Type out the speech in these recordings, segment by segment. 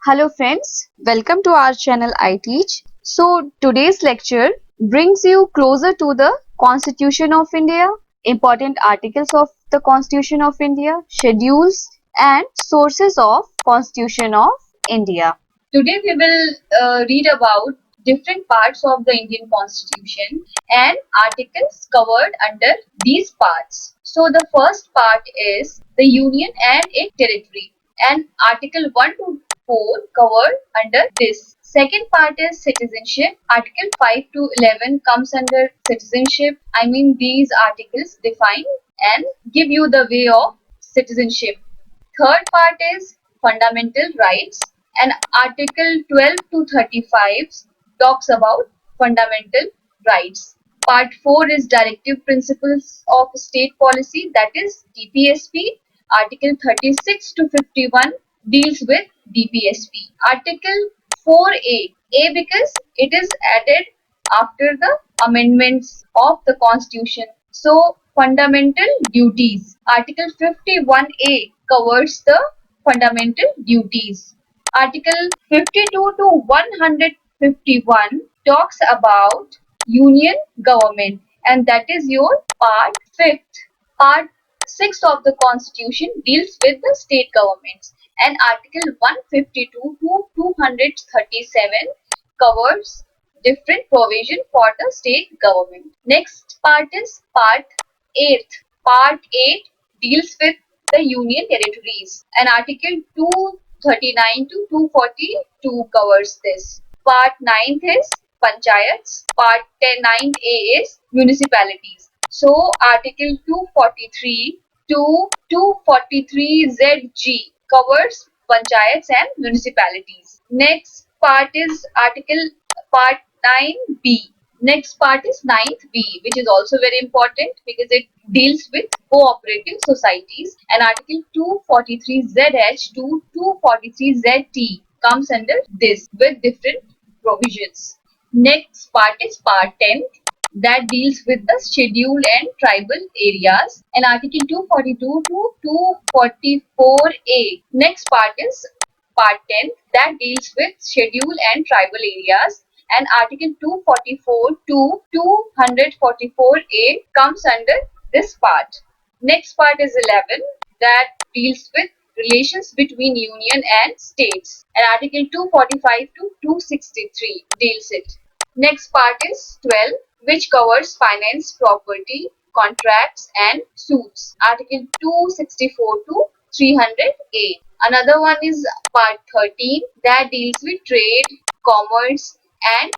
Hello friends, welcome to our channel I Teach. So today's lecture brings you closer to the Constitution of India, important articles of the Constitution of India, schedules and sources of Constitution of India. Today we will read about different parts of the Indian Constitution and articles covered under these parts. So the first part is the Union and its territory, and Article 1 to 4 covered under this. Second part is citizenship. Article 5 to 11 comes under citizenship. I mean, these articles define and give you the way of citizenship. Third part is fundamental rights, and Article 12 to 35 talks about fundamental rights. Part 4 is directive principles of state policy, that is DPSP. Article 36 to 51 deals with DPSP. Article 4A, A because it is added after the amendments of the Constitution. So, fundamental duties. Article 51A covers the fundamental duties. Article 52 to 151 talks about union government, and that is your part 5th. Part 6 of the Constitution deals with the state governments, and Article 152 to 237 covers different provision for the state government. Next part is part 8. Part 8 deals with the union territories, and Article 239 to 242 covers this. Part 9th is panchayats. Part 9A is municipalities. So Article 243 to 243ZG covers panchayats and municipalities. Next part is part 9B. Next part is 9th B, which is also very important because it deals with cooperative societies, and Article 243ZH to 243ZT comes under this with different provisions. Next part is part 10, that deals with the scheduled and tribal areas, and Article 242 to 244A. Next part is part 10, that deals with scheduled and tribal areas, and Article 244 to 244A comes under this part. Next part is 11, that deals with relations between union and states, and Article 245 to 263 deals it. Next part is 12, which covers finance, property, contracts and suits. Article 264 to 300A. Another one is part 13, that deals with trade, commerce and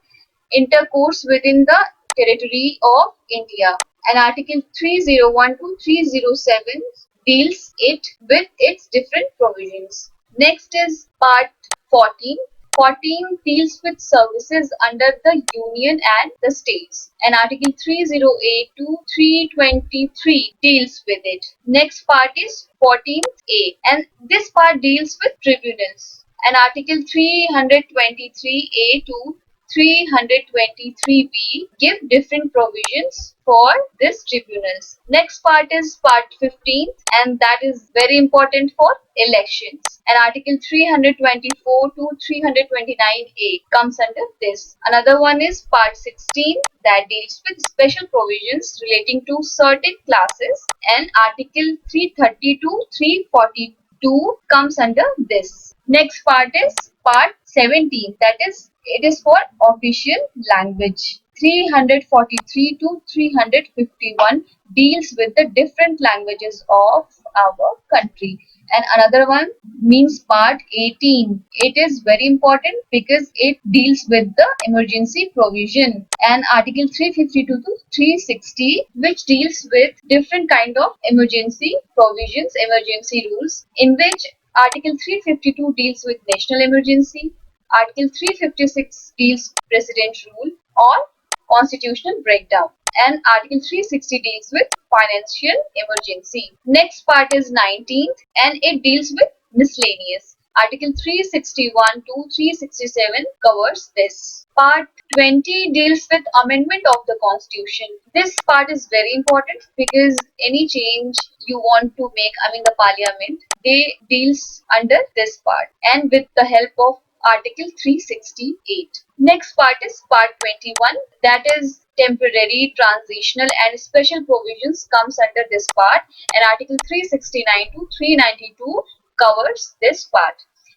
intercourse within the territory of India, and Article 301 to 307 deals it with its different provisions. Next is part 14. 14 deals with services under the union and the states, and Article 308 to 323 deals with it. Next part is 14A, and this part deals with tribunals, and Article 323A to 323B give different provisions for this tribunals. Next part is part 15, and that is very important for elections, and Article 324 to 329A comes under this. Another one is part 16, that deals with special provisions relating to certain classes, and Article 330 to 342 comes under this. Next part is part 17, that is it is for official language. 343 to 351 deals with the different languages of our country, and another one means part 18. It is very important because it deals with the emergency provision, and Article 352 to 360, which deals with different kind of emergency provisions, emergency rules, in which Article 352 deals with national emergency, Article 356 deals President rule or constitutional breakdown, and Article 360 deals with financial emergency. Next part is 19th, and it deals with miscellaneous. Article 361 to 367 covers this. Part 20 deals with amendment of the constitution. This part is very important because any change you want to make, the parliament, they deals under this part and with the help of Article 368. Next part is part 21, that is temporary, transitional and special provisions comes under this part, and Article 369 to 392 covers this part.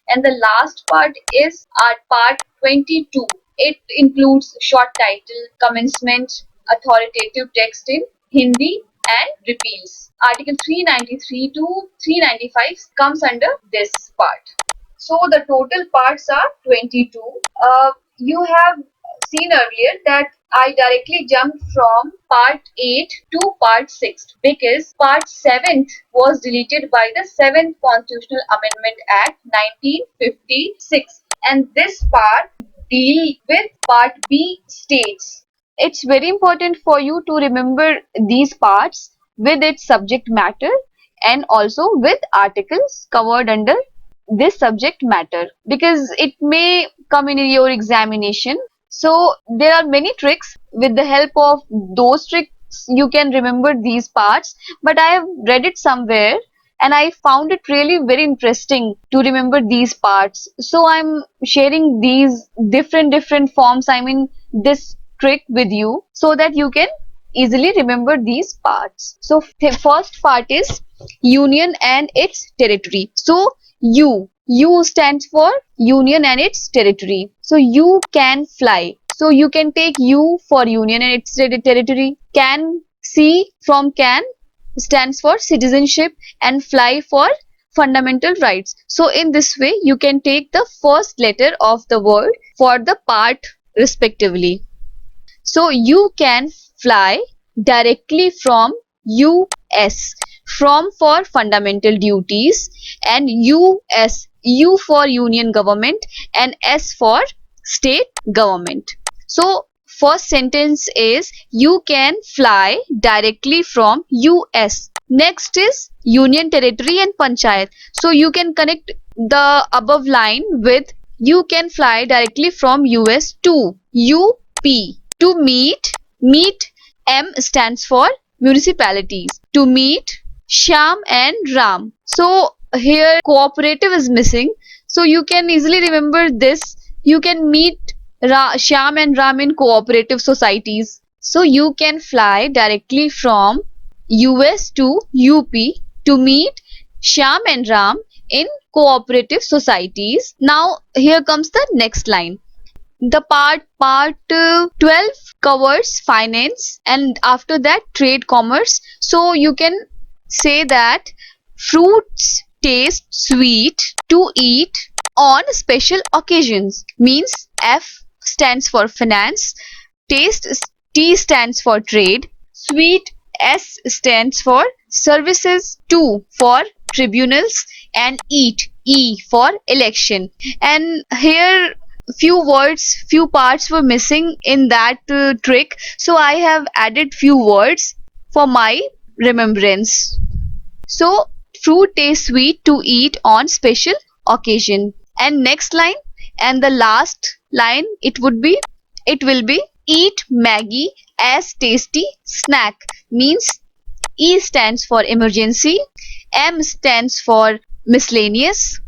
And the last part is our part 22. It includes short title, commencement, authoritative text in Hindi and repeals. Article 393 to 395 comes under this part. So the total parts are 22. You have seen earlier that I directly jumped from part 8 to part 6 because part 7th was deleted by the 7th Constitutional Amendment Act 1956, and this part deal with part B states. It's very important for you to remember these parts with its subject matter and also with articles covered under this subject matter because it may come in your examination. So there are many tricks. With the help of those tricks you can remember these parts, but I have read it somewhere and I found it really very interesting to remember these parts, so I'm sharing these different forms, this trick with you so that you can easily remember these parts. So the first part is union and its territory. So U stands for union and its territory. So you can fly. So you can take U for union and its territory. Can, C from can stands for citizenship and fly for fundamental rights. So in this way you can take the first letter of the word for the part respectively. So you can fly directly from US, from for fundamental duties, and US, U for union government and S for state government. So first sentence is you can fly directly from US. Next is union territory and panchayat. So you can connect the above line with you can fly directly from US to UP. To meet, M stands for municipalities. To meet Shyam and Ram. So here cooperative is missing. So you can easily remember this. You can meet Shyam and Ram in cooperative societies. So you can fly directly from US to UP to meet Shyam and Ram in cooperative societies. Now here comes the next line. The part 12 covers finance and after that trade commerce. So you can say that fruits taste sweet to eat on special occasions, means F stands for finance, taste T stands for trade, sweet S stands for services, 2 for tribunals, and eat E for election. And here few parts were missing in that trick, so I have added few words for my remembrance. So fruit tastes sweet to eat on special occasion. And next line and the last line it will be eat Maggie as tasty snack, means E stands for emergency, M stands for miscellaneous,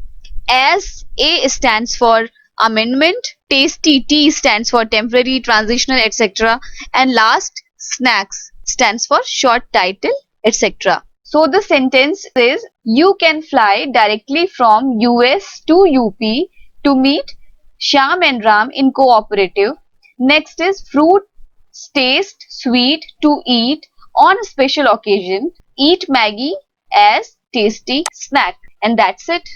as A stands for amendment, tasty T stands for temporary, transitional, etc. and last snacks stands for short title, etc. So the sentence is you can fly directly from US to UP to meet Shyam and Ram in cooperative. Next is fruit taste sweet to eat on a special occasion. Eat Maggie as tasty snack. And that's it.